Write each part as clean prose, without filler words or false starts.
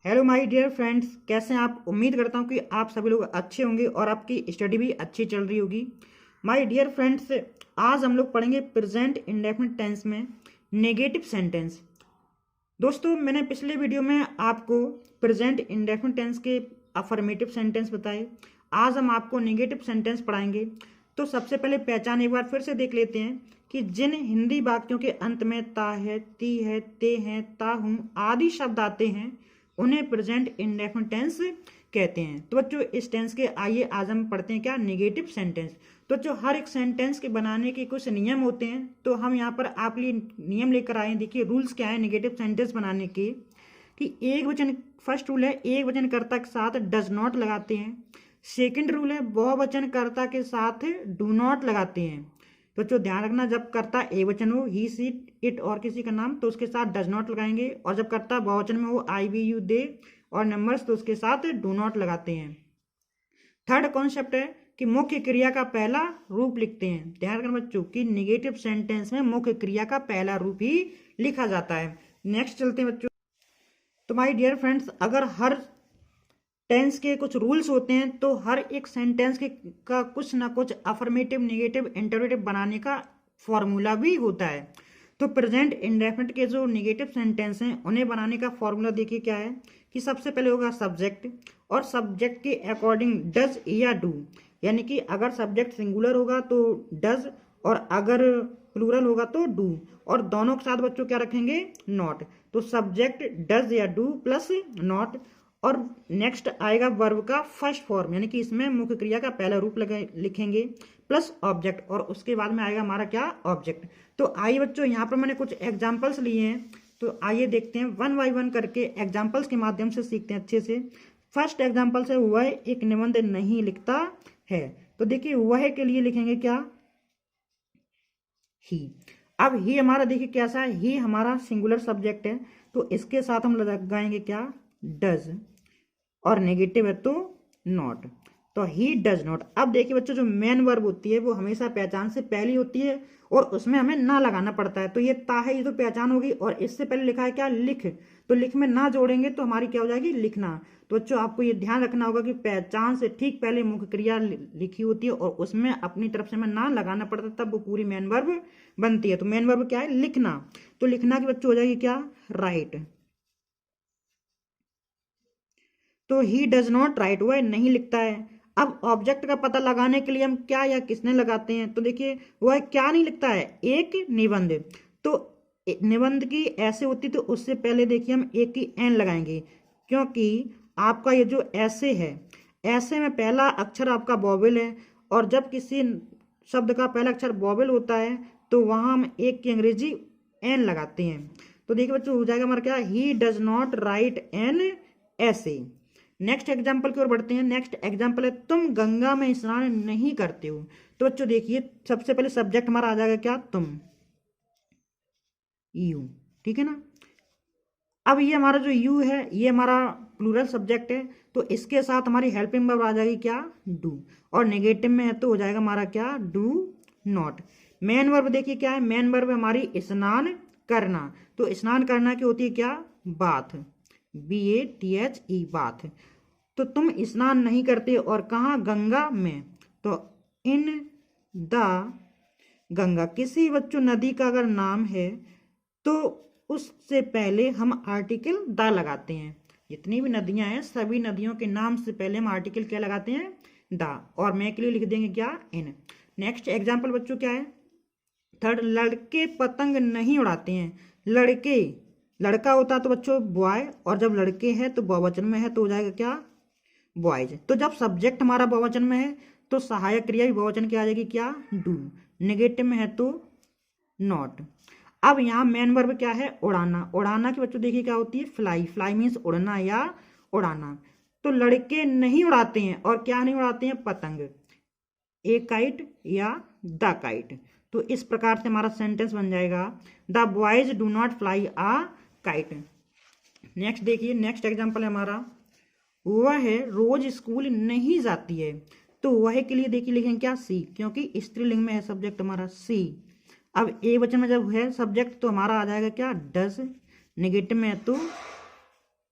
Hello my dear friends, कैसे हैं आप। उम्मीद करता हूं कि आप सभी लोग अच्छे होंगे और आपकी स्टडी भी अच्छी चल रही होगी। माय डियर फ्रेंड्स, आज हम लोग पढ़ेंगे प्रेजेंट इंडेफिनिट टेंस में नेगेटिव सेंटेंस। दोस्तों, मैंने पिछले वीडियो में आपको प्रेजेंट इंडेफिनिट टेंस के अफर्मेटिव सेंटेंस बताए। आज हम आपको नेगेटिव सेंटेंस पढ़ाएंगे। तो सबसे पहले पहचान एक बार फिर से देख लेते हैं कि जिन हिंदी वाक्यों के अंत में ता है, ती है, ते हैं, ता हूं आदि शब्द आते हैं उन्हें प्रेजेंट इंडेफिनिट टेंस कहते हैं। तो बच्चों, इस टेंस के आइए आज हम पढ़ते हैं क्या, नेगेटिव सेंटेंस। तो जो हर एक सेंटेंस के बनाने के कुछ नियम होते हैं, तो हम यहाँ पर आप लिए नियम लेकर आए हैं। देखिए रूल्स क्या है नेगेटिव सेंटेंस बनाने के, कि एक वचन, फर्स्ट रूल है एक वचन कर्ता के साथ डज नॉट लगाते हैं। सेकंड रूल है बहुवचन कर्ता के साथ डू नॉट लगाते हैं। तो जो ध्यान रखना, जब कर्ता एक वचन हो, ही सी इट और किसी का नाम, तो उसके साथ डज नॉट लगाएंगे, और जब कर्ता बहुवचन में हो, आई वी यू दे और नंबर्स, तो उसके साथ डू नॉट लगाते हैं। थर्ड कॉन्सेप्ट है कि मुख्य क्रिया का पहला रूप लिखते हैं। ध्यान रखना बच्चों कि नेगेटिव सेंटेंस में मुख्य क्रिया का पहला रूप ही लिखा जाता है। नेक्स्ट चलते हैं बच्चों। तो माय डियर फ्रेंड्स, अगर हर टेंस के कुछ रूल्स होते हैं, तो हर एक सेंटेंस के का कुछ ना कुछ अफर्मेटिव, नेगेटिव, इंटरोगेटिव बनाने का फॉर्मूला भी होता है। तो प्रेजेंट इंडेफिनिट के जो नेगेटिव सेंटेंस हैं उन्हें बनाने का फॉर्मूला देखिए क्या है, कि सबसे पहले होगा सब्जेक्ट, और सब्जेक्ट के अकॉर्डिंग डज या डू। यानी कि अगर सब्जेक्ट सिंगुलर होगा तो डज, और अगर प्लूरल होगा तो डू, और दोनों के साथ बच्चों क्या रखेंगे, नॉट। तो सब्जेक्ट डज या डू प्लस नॉट। और नेक्स्ट आएगा वर्ब का फर्स्ट फॉर्म, यानी कि इसमें मुख्य क्रिया का पहला रूप लिखेंगे प्लस ऑब्जेक्ट, और उसके बाद में आएगा हमारा क्या, ऑब्जेक्ट। तो आइए बच्चों, यहाँ पर मैंने कुछ एग्जांपल्स लिए हैं, तो आइए देखते हैं वन बाय वन करके एग्जांपल्स के माध्यम से सीखते हैं अच्छे से। फर्स्ट एग्जांपल से, वह एक निबंध नहीं लिखता है। तो देखिए वह के लिए लिखेंगे क्या, ही। अब ही हमारा देखिए कैसा है, ही हमारा सिंगुलर सब्जेक्ट है, तो इसके साथ हम लगाएंगे क्या, डज, और नेगेटिव है तो नॉट। तो ही डज नॉट। अब देखिए बच्चों, जो मेन वर्ब होती है वो हमेशा पहचान से पहली होती है, और उसमें हमें ना लगाना पड़ता है। तो ये ता है, ये तो पहचान होगी, और इससे पहले लिखा है क्या, लिख। तो लिख में ना जोड़ेंगे तो हमारी क्या हो जाएगी, लिखना। तो बच्चों आपको ये ध्यान रखना होगा कि पहचान से ठीक पहले मुख्य क्रिया लिखी होती है, और उसमें अपनी तरफ से हमें ना लगाना पड़ता है, तब वो पूरी मेन वर्ब बनती है। तो मेन वर्ब क्या है, लिखना। तो लिखना की बच्चों हो जाएगी क्या, राइट। तो ही डज नॉट राइट, वह नहीं लिखता है। अब ऑब्जेक्ट का पता लगाने के लिए हम क्या या किसने लगाते हैं, तो देखिए वह क्या नहीं लिखता है, एक निबंध। तो निबंध की ऐसे होती, तो उससे पहले देखिए हम एक की एन लगाएंगे, क्योंकि आपका ये जो ऐसे है, ऐसे में पहला अक्षर आपका वॉवेल है, और जब किसी शब्द का पहला अक्षर वॉवेल होता है तो वहां हम एक की अंग्रेजी एन लगाते हैं। तो देखिए बच्चों हो जाएगा हमारा क्या, he does not write an ऐसे। नेक्स्ट एग्जाम्पल की ओर बढ़ते हैं। नेक्स्ट एग्जाम्पल है, तुम गंगा में स्नान नहीं करते हो। तो बच्चों देखिए सबसे पहले सब्जेक्ट हमारा आ जाएगा क्या, तुम, यू, ठीक है ना। अब ये हमारा जो यू है, ये हमारा प्लूरल सब्जेक्ट है, तो इसके साथ हमारी हेल्पिंग वर्ब आ जाएगी क्या, डू, और नेगेटिव में है तो हो जाएगा हमारा क्या, डू नॉट। मेन वर्ब देखिए क्या है, मेन वर्ब हमारी स्नान करना। तो स्नान करना की होती है क्या, बाथ, BATHE, बाथ। तो तुम स्नान नहीं करते, और कहाँ, गंगा में। तो इन द गंगा, किसी बच्चों नदी का अगर नाम है तो उससे पहले हम आर्टिकल द लगाते हैं। जितनी भी नदियां हैं सभी नदियों के नाम से पहले हम आर्टिकल क्या लगाते हैं, द, और मैं के लिए लिख देंगे क्या, इन। नेक्स्ट एग्जाम्पल बच्चों क्या है, थर्ड, लड़के पतंग नहीं उड़ाते हैं। लड़के, लड़का होता तो बच्चों बॉय, और जब लड़के हैं तो बहुवचन में है तो हो जाएगा क्या, बॉयज। तो जब सब्जेक्ट हमारा बहुवचन में है तो सहायक क्रिया भी बहुवचन की आ जाएगी क्या, डू। नेगेटिव में है तो नॉट। अब यहाँ मेन वर्ब क्या है, उड़ाना। उड़ाना की बच्चों देखिए क्या होती है, फ्लाई। फ्लाई मीन्स उड़ना या उड़ाना। तो लड़के नहीं उड़ाते हैं, और क्या नहीं उड़ाते हैं, पतंग, ए काइट या द काइट। तो इस प्रकार से हमारा सेंटेंस बन जाएगा, the boys do not fly a kite. Next देखिए, नेक्स्ट एग्जाम्पल है हमारा, वह रोज स्कूल नहीं जाती है। तो वह के लिए देखिए लिखेंगे क्या, सी, क्योंकि स्त्रीलिंग में है सब्जेक्ट हमारा सी। अब ए वचन में जब है सब्जेक्ट तो हमारा आ जाएगा क्या, डज। नेगेटिव में है तो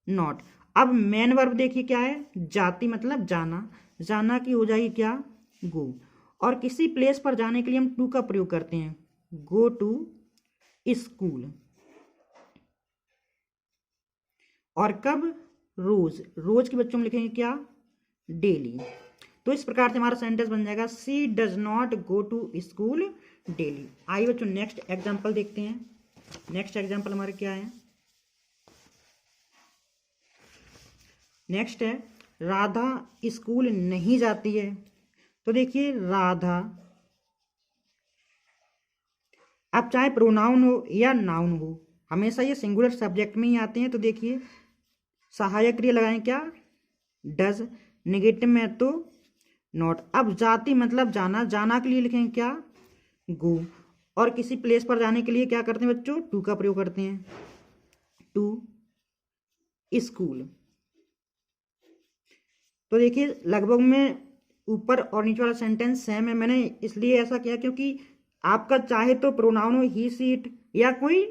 नॉट। अब मेन वर्ब देखिए क्या है, जाती मतलब जाना, जाना की हो जाएगी क्या, गो। और किसी प्लेस पर जाने के लिए हम टू का प्रयोग करते हैं, गो टू स्कूल। और कब, रोज, रोज के बच्चों में लिखेंगे क्या, डेली। तो इस प्रकार से हमारा सेंटेंस बन जाएगा she does not go to school daily. आइए बच्चों नेक्स्ट एग्जांपल देखते हैं। नेक्स्ट एग्जांपल हमारे क्या है, नेक्स्ट है राधा स्कूल नहीं जाती है। तो देखिए राधा, अब चाहे प्रोनाउन हो या नाउन हो, हमेशा ये सिंगुलर सब्जेक्ट में ही आते हैं। तो देखिए सहायक क्रिया लगाएं क्या, डज, नेगेटिव में तो नॉट। अब जाती मतलब जाना, जाना के लिए लिखेंगे क्या, गो। और किसी प्लेस पर जाने के लिए क्या करते हैं बच्चों, टू का प्रयोग करते हैं, टू स्कूल। तो देखिए लगभग में ऊपर और नीचे वाला सेंटेंस सेम है। मैंने इसलिए ऐसा किया क्योंकि आपका चाहे तो प्रोनाउन हो ही सी इट या कोई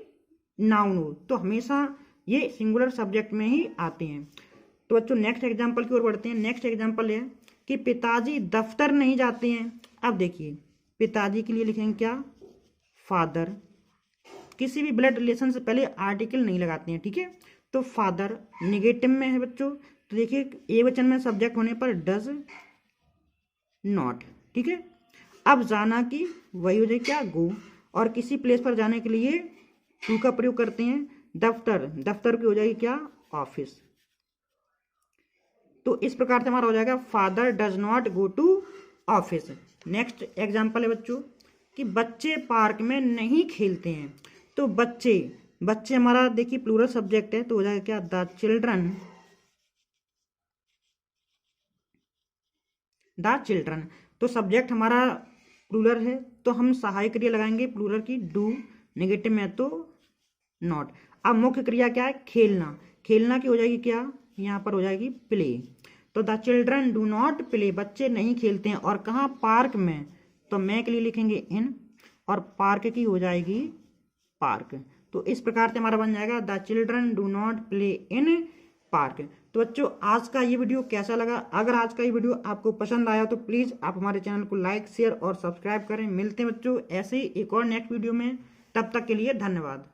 नाउन हो, तो हमेशा ये सिंगुलर सब्जेक्ट में ही आते हैं। तो बच्चों नेक्स्ट एग्जांपल की ओर बढ़ते हैं। नेक्स्ट एग्जांपल है कि पिताजी दफ्तर नहीं जाते हैं। अब देखिए पिताजी के लिए लिखेंगे क्या, फादर। किसी भी ब्लड रिलेशन से पहले आर्टिकल नहीं लगाते हैं, ठीक है। तो फादर निगेटिव में है बच्चों। तो देखिए ए वचन में सब्जेक्ट होने पर डज नॉट, ठीक है। अब जाना की वही हो जाए क्या, गो। और किसी प्लेस पर जाने के लिए टू का प्रयोग करते हैं, दफ्तर, दफ्तर की हो जाएगी क्या, ऑफिस। तो इस प्रकार से हमारा हो जाएगा father does not go to office. Next example है बच्चों कि बच्चे पार्क में नहीं खेलते हैं। तो बच्चे, बच्चे हमारा देखिए प्लूरल सब्जेक्ट है, तो हो जाएगा क्या, द चिल्ड्रन, द चिल्ड्रन। तो सब्जेक्ट हमारा प्लूरल है, तो हम सहायक क्रिया लगाएंगे प्लूरल की, डू, नेगेटिव में तो नॉट। अब मुख्य क्रिया क्या है, खेलना, खेलना की हो जाएगी क्या, यहाँ पर हो जाएगी प्ले। तो the children do not play, बच्चे नहीं खेलते हैं। और कहाँ, पार्क में, तो मैं के लिए लिखेंगे इन, और पार्क की हो जाएगी पार्क। तो इस प्रकार से हमारा बन जाएगा the children do not play in park. तो बच्चों आज का ये वीडियो कैसा लगा, अगर आज का ये वीडियो आपको पसंद आया तो प्लीज़ आप हमारे चैनल को लाइक, शेयर और सब्सक्राइब करें। मिलते हैं बच्चों ऐसे ही एक और नेक्स्ट वीडियो में, तब तक के लिए धन्यवाद।